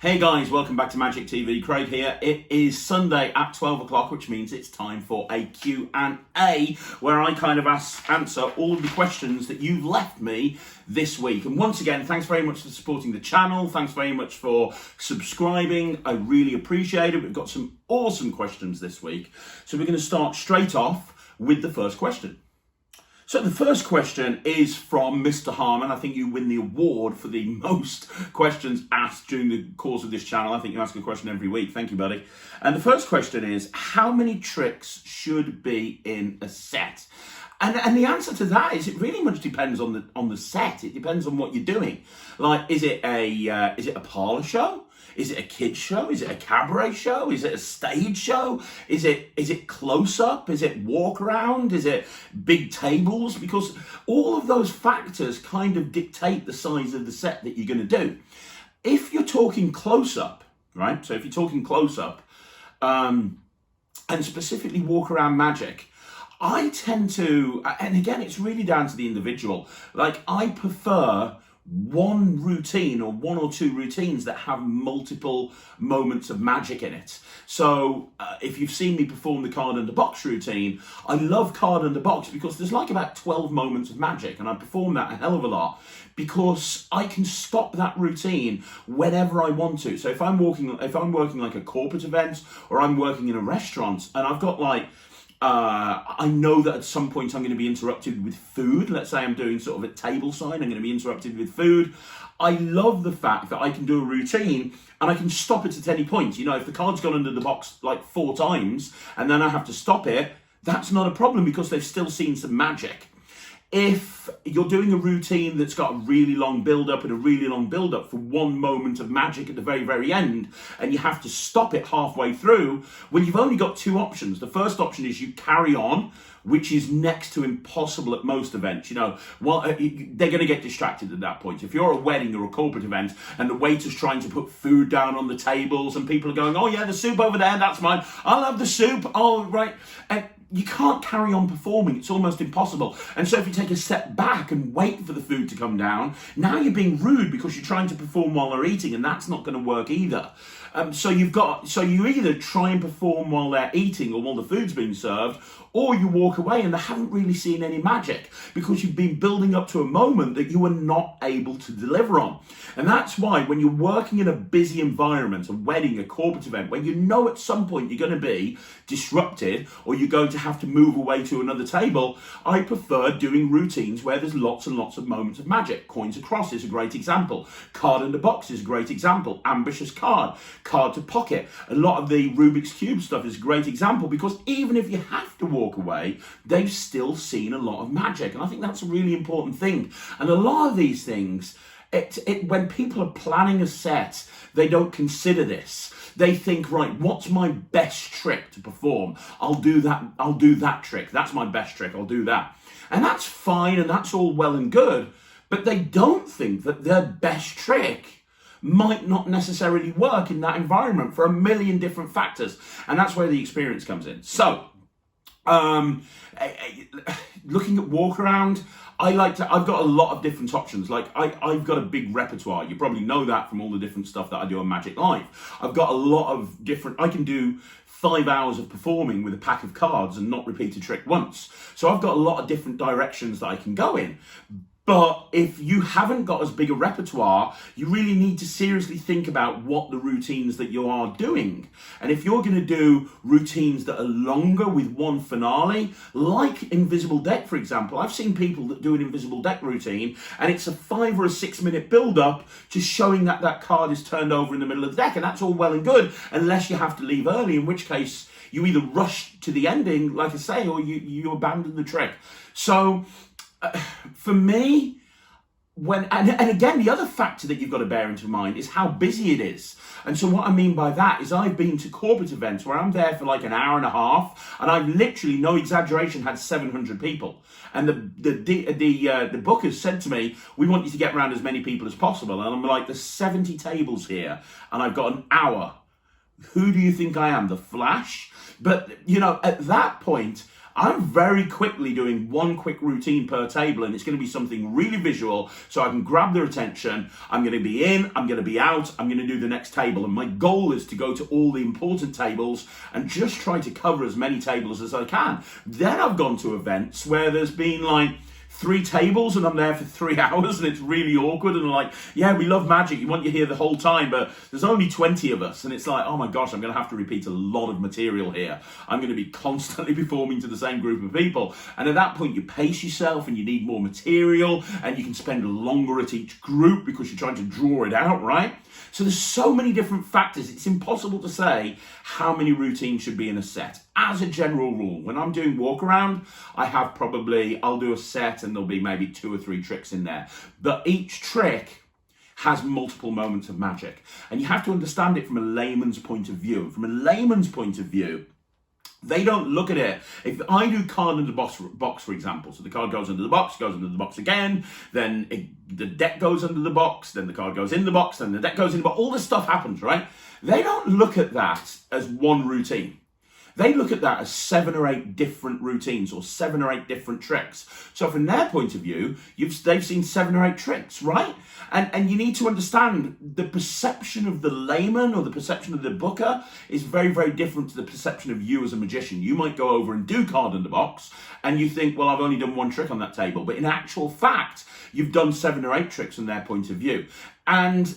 Hey guys, welcome back to Magic TV. Craig here. It is Sunday at 12 o'clock, which means it's time for a Q&A, where I kind of answer all of the questions that you've left me this week. And once again, thanks very much for supporting the channel. Thanks very much for subscribing. I really appreciate it. We've got some awesome questions this week. So we're going to start straight off with the first question. So the first question is from Mr. Harmon. I think you win the award for the most questions asked during the course of this channel. I think you ask a question every week. Thank you, buddy. And the first question is, how many tricks should be in a set? And the answer to that is it really much depends on the set. It depends on what you're doing. Like, is it a parlour show? Is it a kids show? Is it a cabaret show? Is it a stage show? Is it close up? Is it walk around? Is it big tables? Because all of those factors kind of dictate the size of the set that you're going to do. If you're talking close up, right? So if you're talking close up, and specifically walk around magic, I tend to, and again, it's really down to the individual. Like, I prefer one routine or one or two routines that have multiple moments of magic in it. So if you've seen me perform the card under box routine, I love card under box because there's like about 12 moments of magic, and I perform that a hell of a lot because I can stop that routine whenever I want to. So if I'm working like a corporate event, or I'm working in a restaurant and I've got like I know that at some point I'm going to be interrupted with food. Let's say I'm doing sort of a table sign, I'm going to be interrupted with food. I love the fact that I can do a routine and I can stop it at any point. You know, if the card's gone under the box like 4 times and then I have to stop it, that's not a problem because they've still seen some magic. If you're doing a routine that's got a really long build-up and a really long build-up for one moment of magic at the very, very end, and you have to stop it halfway through, well, you've only got 2 options. The first option is you carry on, which is next to impossible at most events. You know, well, they're going to get distracted at that point. If you're a wedding or a corporate event and the waiter's trying to put food down on the tables and people are going, oh yeah, the soup over there, that's mine. I'll have the soup. Oh, right. And you can't carry on performing. It's almost impossible. And so if you take a step back and wait for the food to come down, now you're being rude because you're trying to perform while they're eating, and that's not going to work either. So you either try and perform while they're eating or while the food's being served, or you walk away and they haven't really seen any magic because you've been building up to a moment that you were not able to deliver on. And that's why when you're working in a busy environment, a wedding, a corporate event, where you know at some point you're going to be disrupted or you're going to have to move away to another table, I prefer doing routines where there's lots and lots of moments of magic. Coins across is a great example. Card under box is a great example. Ambitious card to pocket. A lot of the Rubik's Cube stuff is a great example because even if you have to walk away, they've still seen a lot of magic. And I think that's a really important thing. And a lot of these things, when people are planning a set, they don't consider this. They think, right, what's my best trick to perform? I'll do that trick. That's my best trick. I'll do that. And that's fine and that's all well and good. But they don't think that their best trick might not necessarily work in that environment for a million different factors. And that's where the experience comes in. So, looking at walk around, I've got a lot of different options. Like I've got a big repertoire. You probably know that from all the different stuff that I do on Magic Live. I've got a lot of different, I can do 5 hours of performing with a pack of cards and not repeat a trick once. So I've got a lot of different directions that I can go in. But if you haven't got as big a repertoire, you really need to seriously think about what the routines that you are doing. And if you're going to do routines that are longer with one finale, like Invisible Deck, for example, I've seen people that do an Invisible Deck routine, and it's a 5 or a 6 minute build-up just showing that that card is turned over in the middle of the deck, and that's all well and good, unless you have to leave early, in which case you either rush to the ending, like I say, or you abandon the trick. So, for me, and again, the other factor that you've got to bear into mind is how busy it is. And so what I mean by that is I've been to corporate events where I'm there for like an hour and a half, and I've literally, no exaggeration, had 700 people. And the bookers said to me, we want you to get around as many people as possible. And I'm like, there's 70 tables here, and I've got an hour. Who do you think I am, the Flash? But, you know, at that point, I'm very quickly doing one quick routine per table, and it's going to be something really visual so I can grab their attention. I'm going to be in, I'm going to be out, I'm going to do the next table. And my goal is to go to all the important tables and just try to cover as many tables as I can. Then I've gone to events where there's been like 3 tables and I'm there for 3 hours and it's really awkward, and like, yeah, we love magic, we want you here the whole time, but there's only 20 of us, and it's like, oh my gosh, I'm going to have to repeat a lot of material here. I'm going to be constantly performing to the same group of people, and at that point you pace yourself and you need more material, and you can spend longer at each group because you're trying to draw it out, right? So there's so many different factors, it's impossible to say how many routines should be in a set. As a general rule, when I'm doing walk around, I'll do a set and there'll be maybe 2 or 3 tricks in there. But each trick has multiple moments of magic. And you have to understand it from a layman's point of view. And from a layman's point of view, they don't look at it. If I do card under the box, for example, so the card goes under the box again, then the deck goes under the box, then the card goes in the box, then the deck goes in the box, all this stuff happens, right? They don't look at that as one routine. They look at that as 7 or 8 different routines or 7 or 8 different tricks. So from their point of view, they've seen 7 or 8 tricks, right? And you need to understand the perception of the layman or the perception of the booker is very, very different to the perception of you as a magician. You might go over and do card in the box and you think, well, I've only done 1 trick on that table. But in actual fact, you've done 7 or 8 tricks from their point of view. And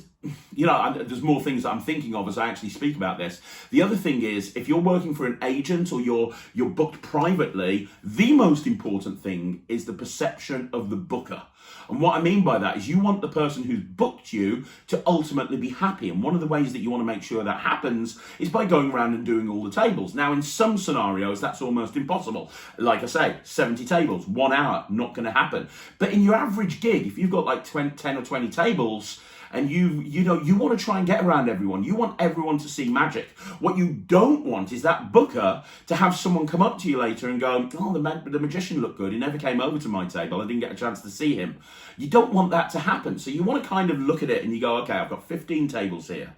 you know, there's more things that I'm thinking of as I actually speak about this. The other thing is, if you're working for an agent or you're booked privately, the most important thing is the perception of the booker. And what I mean by that is you want the person who's booked you to ultimately be happy. And one of the ways that you want to make sure that happens is by going around and doing all the tables. Now, in some scenarios, that's almost impossible. Like I say, 70 tables, 1 hour, not going to happen. But in your average gig, if you've got like 10 or 20 tables, and you want to try and get around everyone. You want everyone to see magic. What you don't want is that booker to have someone come up to you later and go, oh, the magician looked good. He never came over to my table. I didn't get a chance to see him. You don't want that to happen. So you want to kind of look at it and you go, okay, I've got 15 tables here.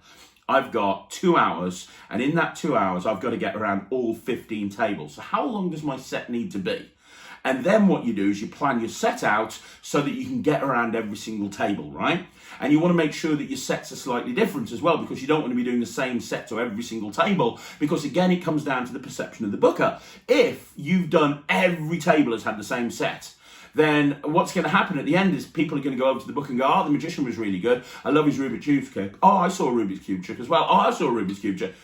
I've got 2 hours. And in that 2 hours, I've got to get around all 15 tables. So how long does my set need to be? And then what you do is you plan your set out so that you can get around every single table, right? And you want to make sure that your sets are slightly different as well, because you don't want to be doing the same set to every single table, because again, it comes down to the perception of the booker. If you've done every table has had the same set, then what's going to happen at the end is people are going to go over to the book and go, oh, the magician was really good. I love his Rubik's Cube trick. Oh, I saw a Rubik's Cube trick as well. Oh, I saw a Rubik's Cube trick.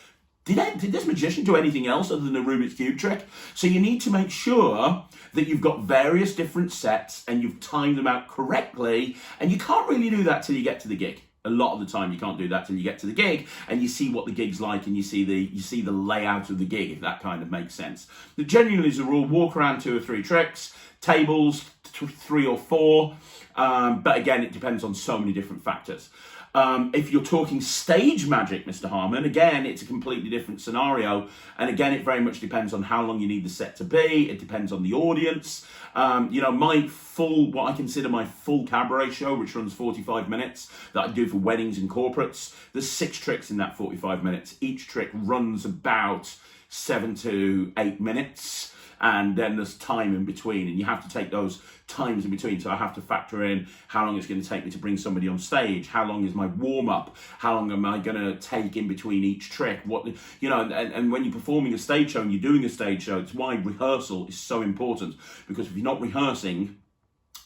Did this magician do anything else other than a Rubik's Cube trick? So you need to make sure that you've got various different sets and you've timed them out correctly. And you can't really do that till you get to the gig. A lot of the time you can't do that till you get to the gig and you see what the gig's like and you see the layout of the gig, if that kind of makes sense. But generally, as a rule, walk around 2 or 3 tricks, tables 3 or 4. But again, it depends on so many different factors. If you're talking stage magic, Mr. Harmon, again, it's a completely different scenario. And again, it very much depends on how long you need the set to be. It depends on the audience. What I consider my full cabaret show, which runs 45 minutes, that I do for weddings and corporates, there's 6 tricks in that 45 minutes. Each trick runs about 7 to 8 minutes. And then there's time in between, and you have to take those times in between. So I have to factor in how long it's going to take me to bring somebody on stage, how long is my warm-up, how long am I going to take in between each trick, and when you're performing a stage show and you're doing a stage show, it's why rehearsal is so important, because if you're not rehearsing,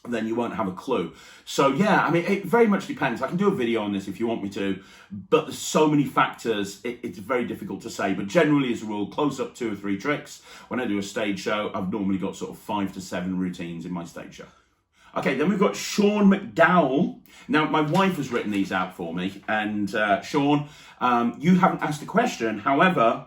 then you won't have a clue. So yeah, I mean, it very much depends. I can do a video on this if you want me to, but there's so many factors, it's very difficult to say. But generally, as a rule, close up 2 or 3 tricks. When I do a stage show, I've normally got sort of 5 to 7 routines in my stage show. Okay, then we've got Shawn McDowell. Now, my wife has written these out for me, and Shawn, you haven't asked a question. However,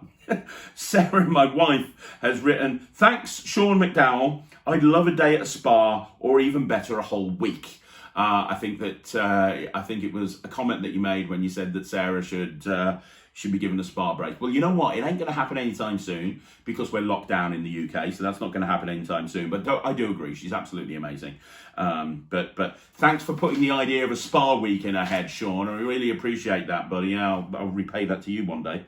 Sarah, my wife, has written, thanks, Shawn McDowell. I'd love a day at a spa, or even better, a whole week. I think it was a comment that you made when you said that Sarah should be given a spa break. Well, you know what? It ain't going to happen anytime soon because we're locked down in the UK, so that's not going to happen anytime soon. But I do agree, she's absolutely amazing. But thanks for putting the idea of a spa week in her head, Shawn. I really appreciate that, buddy. I'll repay that to you one day.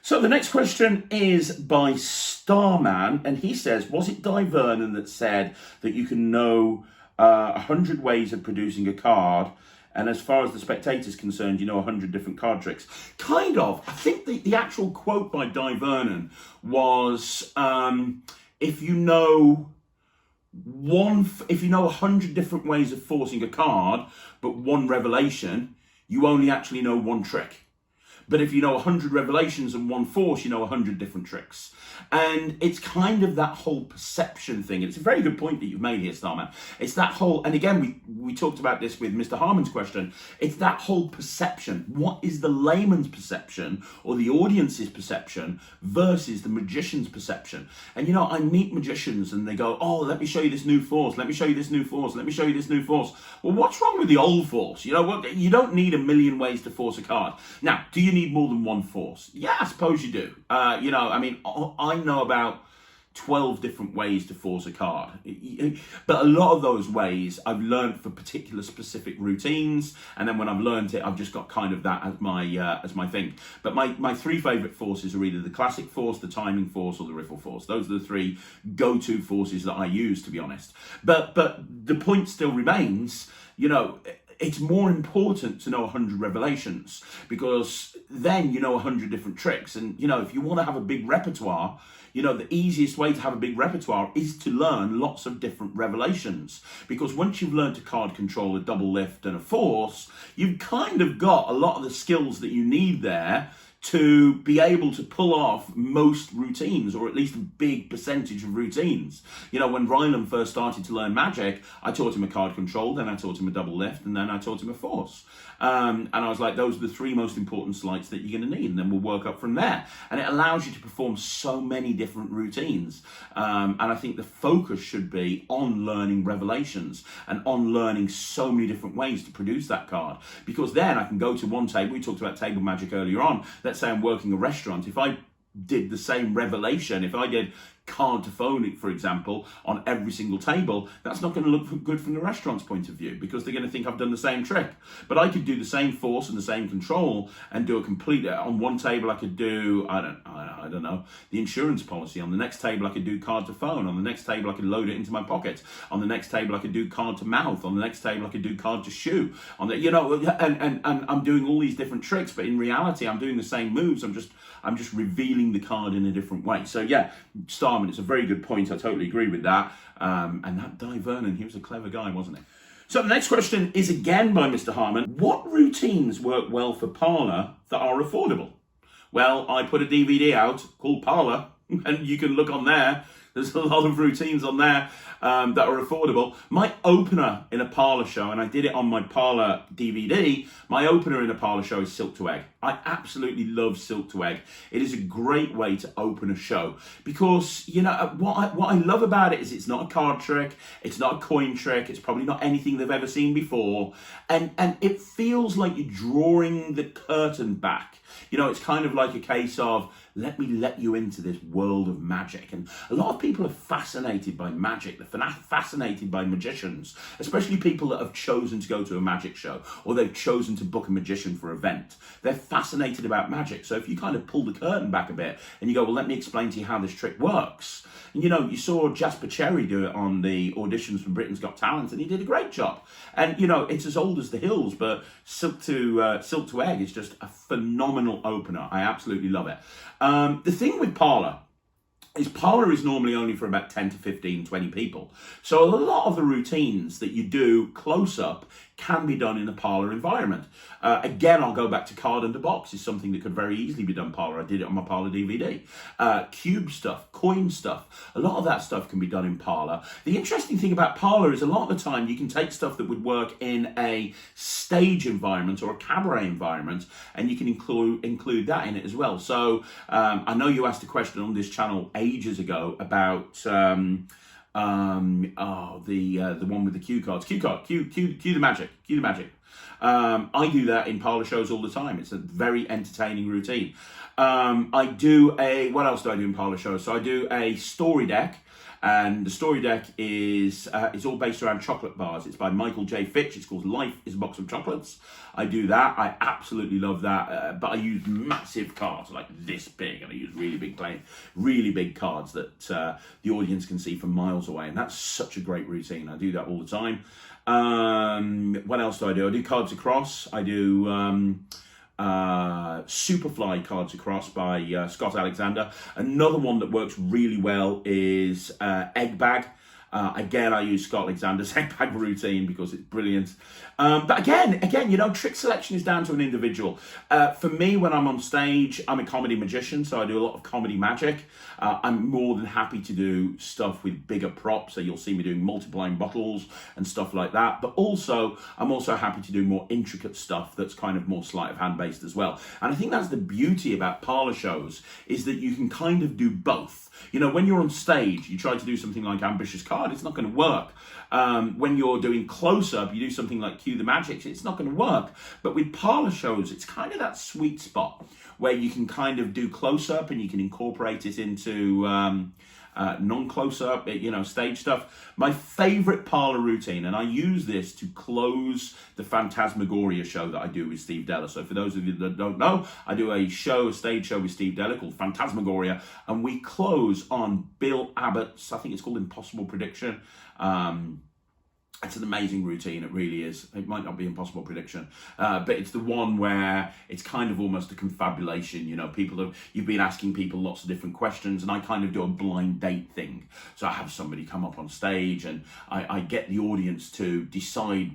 So the next question is by StarMan, and he says, was it Di Vernon that said that you can know 100 ways of producing a card, and as far as the spectator's concerned, you know 100 different card tricks? Kind of. I think the actual quote by Di Vernon was, if you know 100 different ways of forcing a card, but one revelation, you only actually know one trick. But if you know 100 revelations and one force, you know 100 different tricks. And it's kind of that whole perception thing. And it's a very good point that you've made here, Starman. It's that whole, and again, we talked about this with Mr. Harmon's question. It's that whole perception. What is the layman's perception or the audience's perception versus the magician's perception? And you know, I meet magicians and they go, oh, let me show you this new force. Let me show you this new force. Let me show you this new force. Well, what's wrong with the old force? You know what? You don't need a million ways to force a card. Now, do you need more than one force? Yeah, I suppose you do. You know, I mean, I know about 12 different ways to force a card, but a lot of those ways I've learned for particular specific routines, and then when I've learned it, I've just got kind of that as my thing. But my three favorite forces are either the classic force, the timing force, or the riffle force. Those are the three go-to forces that I use, to be honest. But the point still remains, you know, it's more important to know 100 revelations, because then you know 100 different tricks. And, you know, if you want to have a big repertoire, you know, the easiest way to have a big repertoire is to learn lots of different revelations. Because once you've learned to card control a double lift and a force, you've kind of got a lot of the skills that you need there to be able to pull off most routines, or at least a big percentage of routines. You know, when Ryland first started to learn magic, I taught him a card control, then I taught him a double lift, and then I taught him a force. And I was like, those are the three most important sleights that you're going to need, and then we'll work up from there. And it allows you to perform so many different routines. And I think the focus should be on learning revelations and on learning so many different ways to produce that card. Because then I can go to one table, we talked about table magic earlier on, let's say I'm working a restaurant, if I did the same revelation, if I did card to phone, for example, on every single table, that's not going to look good from the restaurant's point of view, because they're going to think I've done the same trick. But I could do the same force and the same control and do a complete, on one table I could do, I don't know, the insurance policy. On the next table I could do card to phone. On the next table I could load it into my pocket. On the next table I could do card to mouth. On the next table I could do card to shoe. On the, you know, and I'm doing all these different tricks, but in reality I'm doing the same moves. I'm just revealing the card in a different way. So yeah, Starman, it's a very good point. I totally agree with that. And that Di Vernon, he was a clever guy, wasn't he? So the next question is again by Mr. Harmon. What routines work well for Parlour that are affordable? Well, I put a DVD out called Parlour, and you can look on there. There's a lot of routines on there that are affordable. My opener in a Parlour show, and I did it on my Parlour DVD, my opener in a Parlour show is Silk to Egg. I absolutely love Silk to Egg. It is a great way to open a show, because, you know, what I love about it is it's not a card trick, it's not a coin trick, it's probably not anything they've ever seen before, and it feels like you're drawing the curtain back. You know, it's kind of like a case of, let me let you into this world of magic. And a lot of people are fascinated by magic. They're fascinated by magicians, especially people that have chosen to go to a magic show, or they've chosen to book a magician for an event. They're fascinated about magic. So if you kind of pull the curtain back a bit and you go, well, let me explain to you how this trick works. And, you know, you saw Jasper Cherry do it on the auditions for Britain's Got Talent, and he did a great job. And, you know, it's as old as the hills, but Silk to Egg is just a phenomenal opener. I absolutely love it. The thing with Parlour is normally only for about 10 to 15, 20 people. So a lot of the routines that you do close up can be done in a Parlour environment. Again, I'll go back to card under box. Is something that could very easily be done Parlour. I did it on my Parlour DVD. Cube stuff, coin stuff, a lot of that stuff can be done in Parlour. The interesting thing about Parlour is a lot of the time you can take stuff that would work in a stage environment or a cabaret environment, and you can include that in it as well. So I know you asked a question on this channel ages ago about the one with the cue cards. Cue the magic. I do that in Parlour shows all the time. It's a very entertaining routine. What else do I do in Parlour shows? So I do a story deck. And the story deck is it's all based around chocolate bars. It's by Michael J. Fitch. It's called Life is a Box of Chocolates. I do that. I absolutely love that. But I use massive cards like this big, and I use really big cards that the audience can see from miles away. And that's such a great routine. I do that all the time. What else do? I do cards across. I do Superfly Cards Across by Scott Alexander. Another one that works really well is Egg Bag. Again, I use Scott Alexander's egg bag routine because it's brilliant. But again, trick selection is down to an individual. For me, when I'm on stage, I'm a comedy magician, so I do a lot of comedy magic. I'm more than happy to do stuff with bigger props, so you'll see me doing multiplying bottles and stuff like that. But also, I'm also happy to do more intricate stuff that's kind of more sleight of hand based as well. And I think that's the beauty about parlour shows, is that you can kind of do both. When you're on stage, you try to do something like Ambitious Card, it's not going to work. When you're doing close-up, you do something like Cue the Magic, it's not going to work. But with parlour shows, it's kind of that sweet spot where you can kind of do close-up and you can incorporate it into non-close-up, stage stuff. My favourite parlour routine, and I use this to close the Phantasmagoria show that I do with Steve Della. So for those of you that don't know, I do a stage show with Steve Della called Phantasmagoria, and we close on Bill Abbott's, I think it's called Impossible Prediction. It's an amazing routine, it really is. It might not be Impossible Prediction, but it's the one where it's kind of almost a confabulation. You've been asking people lots of different questions, and I kind of do a blind date thing. So I have somebody come up on stage, and I get the audience to decide,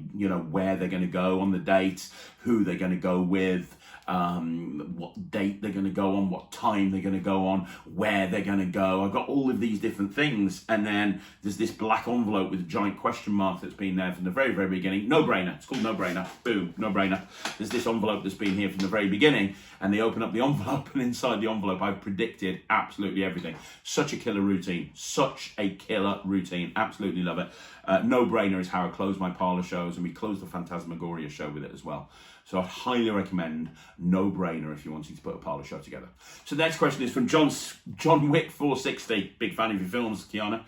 where they're going to go on the date, who they're going to go with, what date they're going to go on, what time they're going to go on, where they're going to go. I've got all of these different things, and then there's this black envelope with a giant question mark that's been there from the very, very beginning. No brainer. It's called No Brainer. Boom, no brainer. There's this envelope that's been here from the very beginning, and they open up the envelope, and inside the envelope I've predicted absolutely everything. Such a killer routine. Absolutely love it. No Brainer is how I close my parlour shows, and we close the Phantasmagoria show with it as well. So I highly recommend No Brainer if you're wanting to put a parlour show together. So the next question is from John Wick 460. Big fan of your films, Kiana.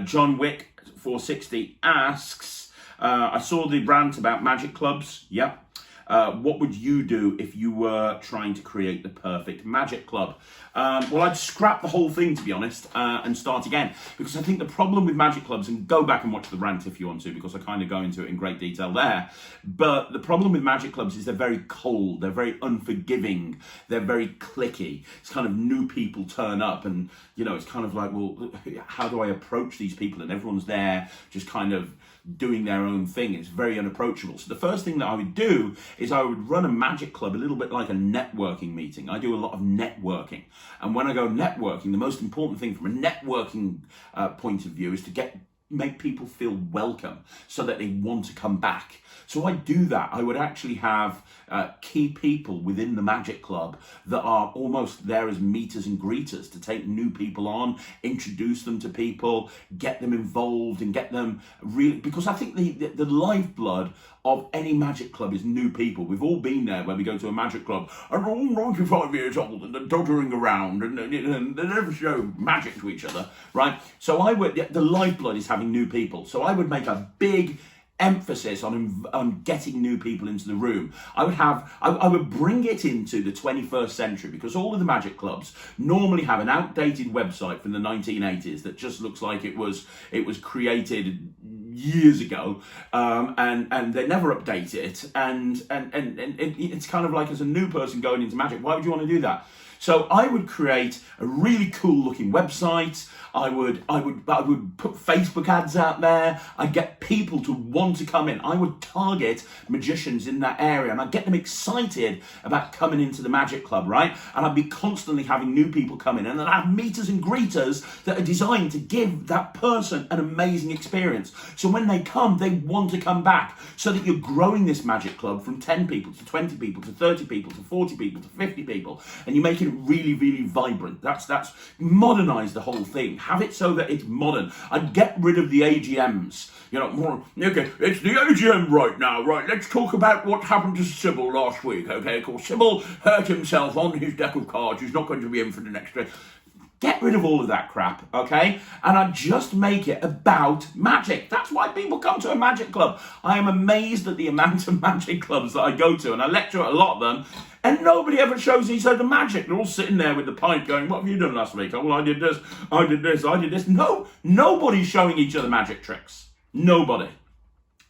John Wick 460 asks, I saw the rant about magic clubs. Yep. What would you do if you were trying to create the perfect magic club? Well, I'd scrap the whole thing, to be honest, and start again. Because I think the problem with magic clubs, and go back and watch the rant if you want to, because I kind of go into it in great detail there. But the problem with magic clubs is they're very cold, they're very unforgiving, they're very cliquey. It's kind of new people turn up, and, it's kind of like, well, how do I approach these people? And everyone's there just kind of doing their own thing. It's very unapproachable. So the first thing that I would do is I would run a magic club a little bit like a networking meeting. I do a lot of networking. And when I go networking, the most important thing from a networking point of view is to make people feel welcome so that they want to come back. So I do that. I would actually have key people within the Magic Club that are almost there as meeters and greeters to take new people on, introduce them to people, get them involved, and get them really, because I think the lifeblood of any magic club is new people. We've all been there when we go to a magic club and we're all 95 years old and they're doddering around and they never show magic to each other, right? So the lifeblood is having new people. So I would make a big emphasis on getting new people into the room. I would bring it into the 21st century, because all of the magic clubs normally have an outdated website from the 1980s that just looks like it was created years ago, and they never update it, and it's kind of like, as a new person going into magic, why would you want to do that? So I would create a really cool looking website. I would put Facebook ads out there. I'd get people to want to come in. I would target magicians in that area, and I'd get them excited about coming into the Magic Club, right? And I'd be constantly having new people come in, and then I'd have meeters and greeters that are designed to give that person an amazing experience. So when they come, they want to come back, so that you're growing this Magic Club from 10 people to 20 people to 30 people to 40 people to 50 people, and you make it really, really vibrant. That's modernize the whole thing. Have it so that it's modern. I'd get rid of the AGMs. Okay, it's the AGM right now. Right, let's talk about what happened to Sybil last week. Okay, of course, Sybil hurt himself on his deck of cards. He's not going to be in for the next day. Get rid of all of that crap, okay? And I just make it about magic. That's why people come to a magic club. I am amazed at the amount of magic clubs that I go to, and I lecture at a lot of them, and nobody ever shows each other magic. They're all sitting there with the pint going, what have you done last week? Oh, well, I did this, I did this, I did this. No, nobody's showing each other magic tricks. Nobody.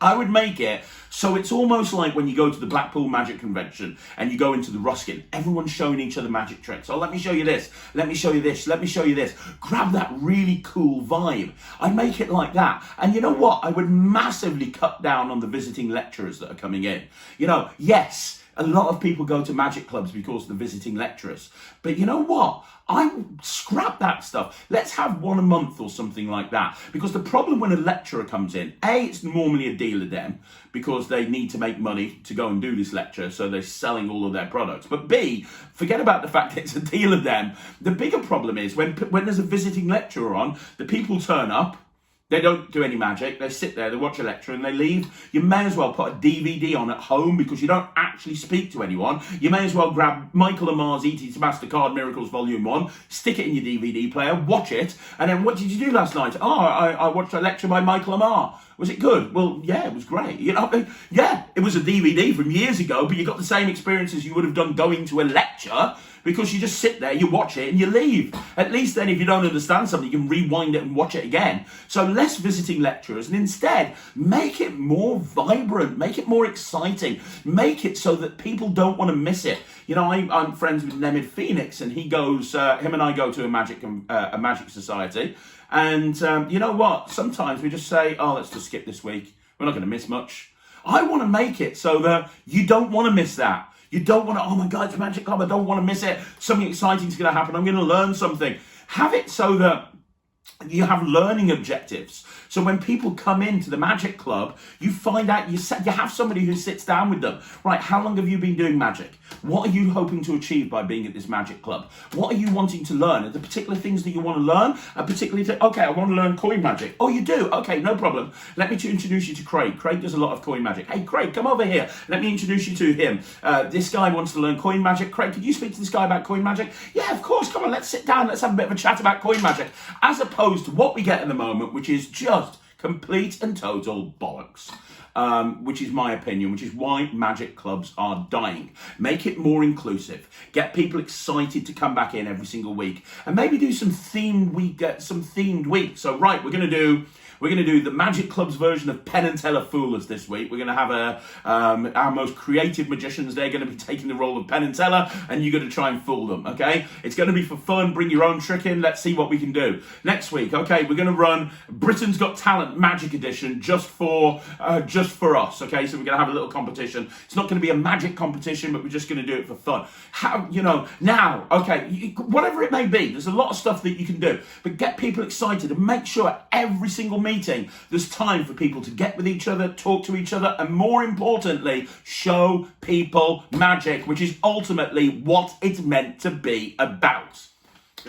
I would make it so it's almost like when you go to the Blackpool Magic Convention and you go into the Ruskin, everyone's showing each other magic tricks. Oh, let me show you this. Let me show you this. Let me show you this. Grab that really cool vibe. I'd make it like that. And you know what? I would massively cut down on the visiting lecturers that are coming in. You know, yes, a lot of people go to magic clubs because of the visiting lecturers. But you know what? I scrap that stuff. Let's have one a month or something like that. Because the problem when a lecturer comes in, A, it's normally a deal of them because they need to make money to go and do this lecture, so they're selling all of their products. But B, forget about the fact that it's a deal of them. The bigger problem is when there's a visiting lecturer on, the people turn up, they don't do any magic. They sit there, they watch a lecture and they leave. You may as well put a DVD on at home because you don't actually speak to anyone. You may as well grab Michael Amar's E.T. Mastercard Miracles Volume 1, stick it in your DVD player, watch it, and then what did you do last night? Oh, I watched a lecture by Michael Amar. Was it good? Well, yeah, it was great. You know, yeah, it was a DVD from years ago, but you got the same experience as you would have done going to a lecture because you just sit there, you watch it, and you leave. At least then, if you don't understand something, you can rewind it and watch it again. So less visiting lecturers, and instead, make it more vibrant, make it more exciting, make it so that people don't want to miss it. You know, I'm friends with Nemid Phoenix, and he goes, him and I go to a magic society. And you know what? Sometimes we just say, oh, let's just skip this week. We're not going to miss much. I want to make it so that you don't want to miss that. You don't want to, oh my God, it's a magic club. I don't want to miss it. Something exciting is going to happen. I'm going to learn something. Have it so that you have learning objectives. So when people come into the magic club, you find out, you have somebody who sits down with them. Right, how long have you been doing magic? What are you hoping to achieve by being at this magic club? What are you wanting to learn? Are there particular things that you want to learn? Okay, I want to learn coin magic. Oh, you do? Okay, no problem. Let me introduce you to Craig. Craig does a lot of coin magic. Hey, Craig, come over here. Let me introduce you to him. This guy wants to learn coin magic. Craig, could you speak to this guy about coin magic? Yeah, of course. Come on, let's sit down. Let's have a bit of a chat about coin magic. As opposed to what we get in the moment, which is just complete and total bollocks. Which is my opinion, which is why magic clubs are dying. Make it more inclusive. Get people excited to come back in every single week, and maybe do some themed week. So right, we're going to do the Magic Club's version of Penn and Teller Fool Us this week. We're going to have our most creative magicians. They're going to be taking the role of Penn and Teller, and you're going to try and fool them, okay? It's going to be for fun. Bring your own trick in. Let's see what we can do. Next week, okay, we're going to run Britain's Got Talent Magic Edition just for us, okay? So we're going to have a little competition. It's not going to be a magic competition, but we're just going to do it for fun. Now, okay, whatever it may be, there's a lot of stuff that you can do, but get people excited and make sure every single meeting there's time for people to get with each other, talk to each other, and more importantly, show people magic, which is ultimately what it's meant to be about.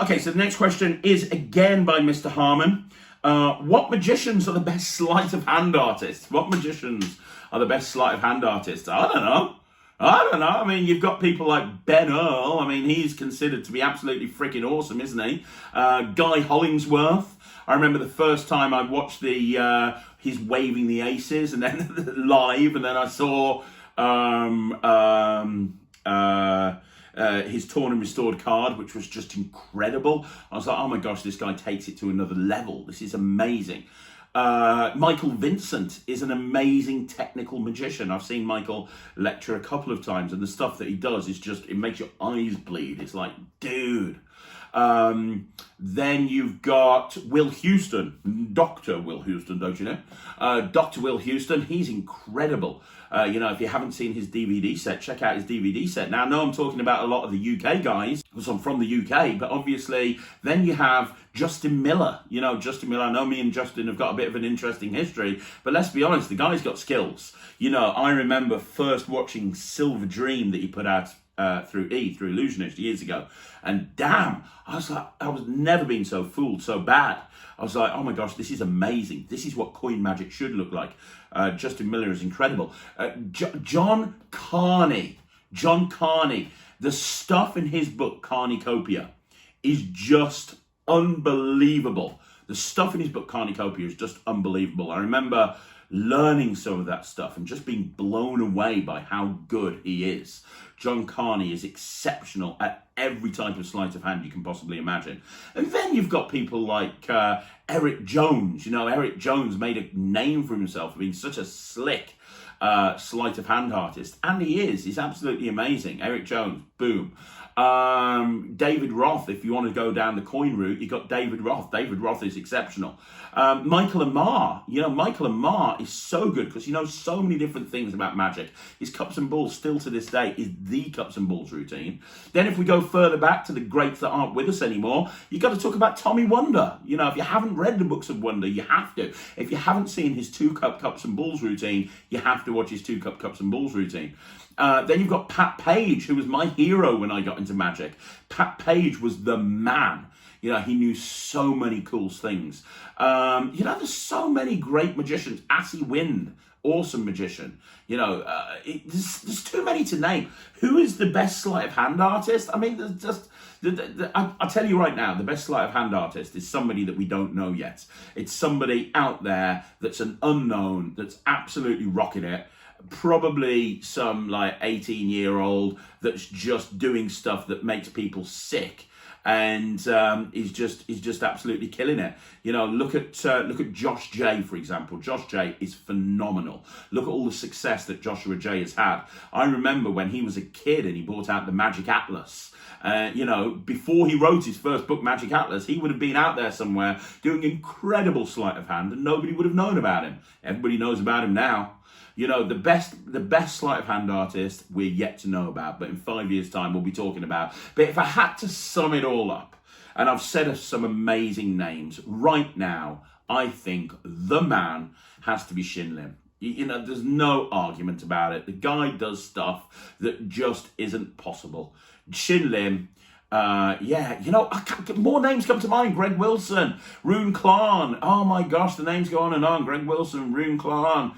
Okay, so the next question is again by Mr. Harmon. What magicians are the best sleight of hand artists? What magicians are the best sleight of hand artists? I don't know. I mean, you've got people like Ben Earl. I mean, he's considered to be absolutely freaking awesome, isn't he? Guy Hollingsworth. I remember the first time I watched his Waving the Aces, and then live, and then I saw his Torn and Restored card, which was just incredible. I was like, oh my gosh, this guy takes it to another level. This is amazing. Michael Vincent is an amazing technical magician. I've seen Michael lecture a couple of times, and the stuff that he does is just, it makes your eyes bleed. It's like, dude. Then you've got Will Houston, Dr. Will Houston, don't you know? Dr. Will Houston, he's incredible. If you haven't seen his DVD set, check out his DVD set. Now, I know I'm talking about a lot of the UK guys, because I'm from the UK, but obviously, then you have Justin Miller. Justin Miller, I know me and Justin have got a bit of an interesting history, but let's be honest, the guy's got skills. I remember first watching Silver Dream that he put out through Illusionist years ago, and damn, I was never been so fooled so bad. I was like, oh my gosh, this is amazing. This is what coin magic should look like. Justin Miller is incredible. John Carney, the stuff in his book Carnicopia is just unbelievable. The stuff in his book Cornucopia is just unbelievable. I remember learning some of that stuff and just being blown away by how good he is. John Carney is exceptional at every type of sleight of hand you can possibly imagine. And then you've got people like Eric Jones. You know, Eric Jones made a name for himself for being such a slick sleight of hand artist. And he is. He's absolutely amazing. Eric Jones, boom. David Roth, if you want to go down the coin route, you've got David Roth. David Roth is exceptional. Michael Amar, you know, Michael Amar is so good because he knows so many different things about magic. His cups and balls still to this day is the cups and balls routine. Then if we go further back to the greats that aren't with us anymore, you've got to talk about Tommy Wonder. You know, if you haven't read the books of Wonder, you have to. If you haven't seen his 2-cup cups and balls routine, you have to watch his 2-cup cups and balls routine. Then you've got Pat Page, who was my hero when I got into magic. Pat Page was the man. You know, he knew so many cool things. You know, there's so many great magicians. Assy Wind, awesome magician. You know, there's too many to name. Who is the best sleight of hand artist? I mean, there's just... I'll tell you right now, the best sleight of hand artist is somebody that we don't know yet. It's somebody out there that's an unknown, that's absolutely rocking it. Probably some like 18-year-old that's just doing stuff that makes people sick, and is just absolutely killing it. You know, look at Josh J, for example. Josh J is phenomenal. Look at all the success that Joshua J has had. I remember when he was a kid and he brought out the Magic Atlas. You know, before he wrote his first book, Magic Atlas, he would have been out there somewhere doing incredible sleight of hand, and nobody would have known about him. Everybody knows about him now. You know, the best sleight of hand artist we're yet to know about, but in 5 years' time we'll be talking about. But if I had to sum it all up, and I've said some amazing names, right now, I think the man has to be Shin Lim. You know, there's no argument about it. The guy does stuff that just isn't possible. Shin Lim, yeah, you know, more names come to mind. Greg Wilson, Rune Klan. Oh my gosh, the names go on and on. Greg Wilson, Rune Klan.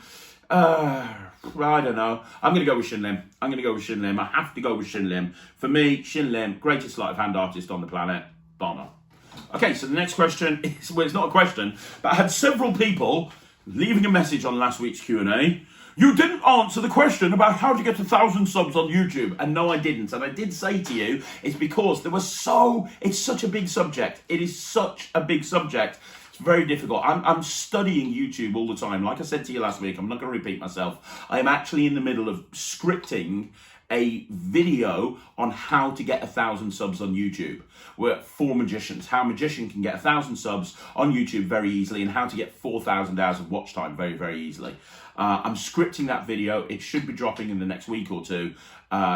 I don't know. I'm going to go with Shin Lim. I have to go with Shin Lim. For me, Shin Lim, greatest sleight of hand artist on the planet. Bono. Okay, so the next question is, well, it's not a question, but I had several people leaving a message on last week's Q&A. You didn't answer the question about how to get 1,000 subs on YouTube. And no, I didn't. And I did say to you, it's because it's such a big subject. It is such a big subject. Very difficult. I'm studying YouTube all the time. Like I said to you last week, I'm not going to repeat myself. I am actually in the middle of scripting a video on how to get 1,000 subs on YouTube. For magicians, how a magician can get 1,000 subs on YouTube very easily, and how to get 4,000 hours of watch time very, very easily. I'm scripting that video. It should be dropping in the next week or two.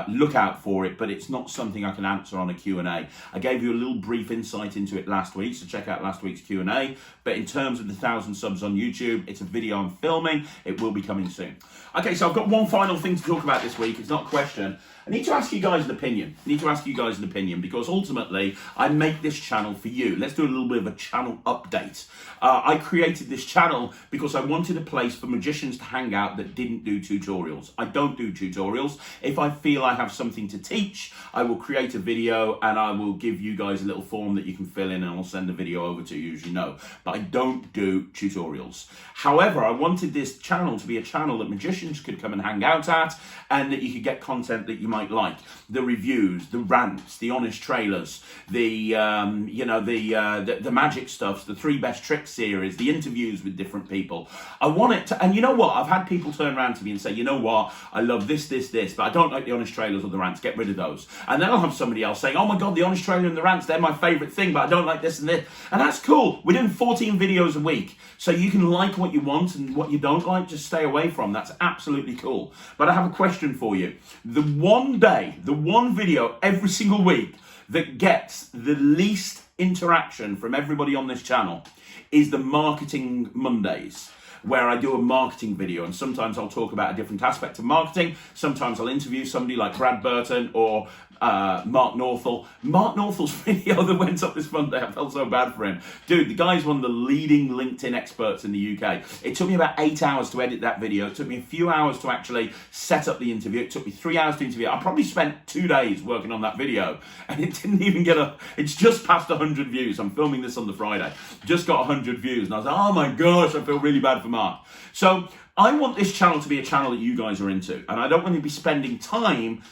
Look out for it, but it's not something I can answer on a Q&A. I gave you a little brief insight into it last week, so check out last week's Q&A. But in terms of the 1,000 subs on YouTube, it's a video I'm filming. It will be coming soon. Okay, so I've got one final thing to talk about this week. It's not a question. I need to ask you guys an opinion. Because ultimately, I make this channel for you. Let's do a little bit of a channel update. I created this channel because I wanted a place for magicians to hang out that didn't do tutorials. I don't do tutorials. If I feel I have something to teach, I will create a video and I will give you guys a little form that you can fill in, and I'll send the video over to you, as you know. But I don't do tutorials. However, I wanted this channel to be a channel that magicians could come and hang out at, and that you could get content that you might like. The reviews, the rants, the honest trailers, the magic stuff, the 3 best tricks series, the interviews with different people. I want it to, and you know what? I've had people turn around to me and say, you know what? I love this, but I don't like the honest trailers or the rants. Get rid of those. And then I'll have somebody else saying, oh my God, the honest trailer and the rants, they're my favorite thing, but I don't like this and this. And that's cool. We're doing 14 videos a week. So you can like what you want, and what you don't like, just stay away from. That's absolutely cool. But I have a question for you. The one video every single week that gets the least interaction from everybody on this channel is the Marketing Mondays, where I do a marketing video, and sometimes I'll talk about a different aspect of marketing. Sometimes I'll interview somebody like Brad Burton, or Mark Northall. Mark Northall's video that went up this Monday, I felt so bad for him. Dude, the guy's one of the leading LinkedIn experts in the UK. It took me about 8 hours to edit that video. It took me a few hours to actually set up the interview. It took me 3 hours to interview. I probably spent 2 days working on that video, and it didn't even get it's just past 100 views. I'm filming this on the Friday. Just got 100 views, and I was like, oh my gosh, I feel really bad for Mark. So I want this channel to be a channel that you guys are into, and I don't want to be spending time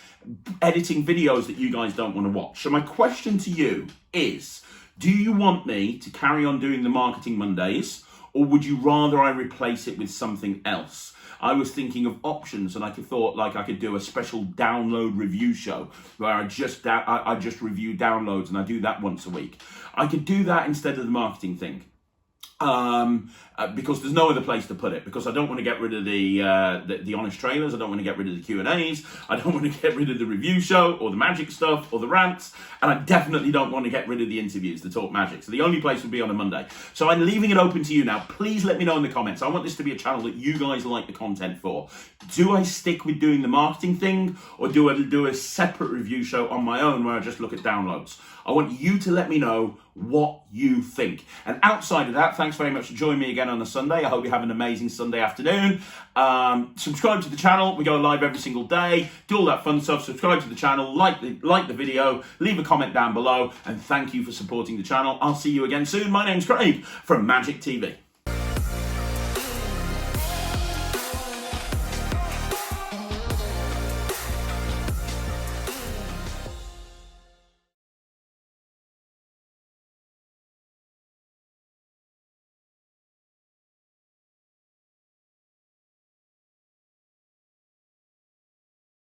editing videos that you guys don't want to watch. So my question to you is, do you want me to carry on doing the Marketing Mondays, or would you rather I replace it with something else? I was thinking of options, and I thought like I could do a special download review show where I just review downloads, and I do that once a week. I could do that instead of the marketing thing. Because there's no other place to put it, because I don't want to get rid of the honest trailers, I don't want to get rid of the Q&As, I don't want to get rid of the review show or the magic stuff or the rants, and I definitely don't want to get rid of the interviews, the talk magic. So the only place would be on a Monday. So I'm leaving it open to you now. Please let me know in the comments. I want this to be a channel that you guys like the content for. Do I stick with doing the marketing thing, or do I do a separate review show on my own where I just look at downloads? I want you to let me know what you think. And outside of that, thanks very much for joining me again on a Sunday. I hope you have an amazing Sunday afternoon. Subscribe to the channel. We go live every single day. Do all that fun stuff. Subscribe to the channel, like the video, leave a comment down below, and thank you for supporting the channel. I'll see you again soon. My name's Craig from Magic TV.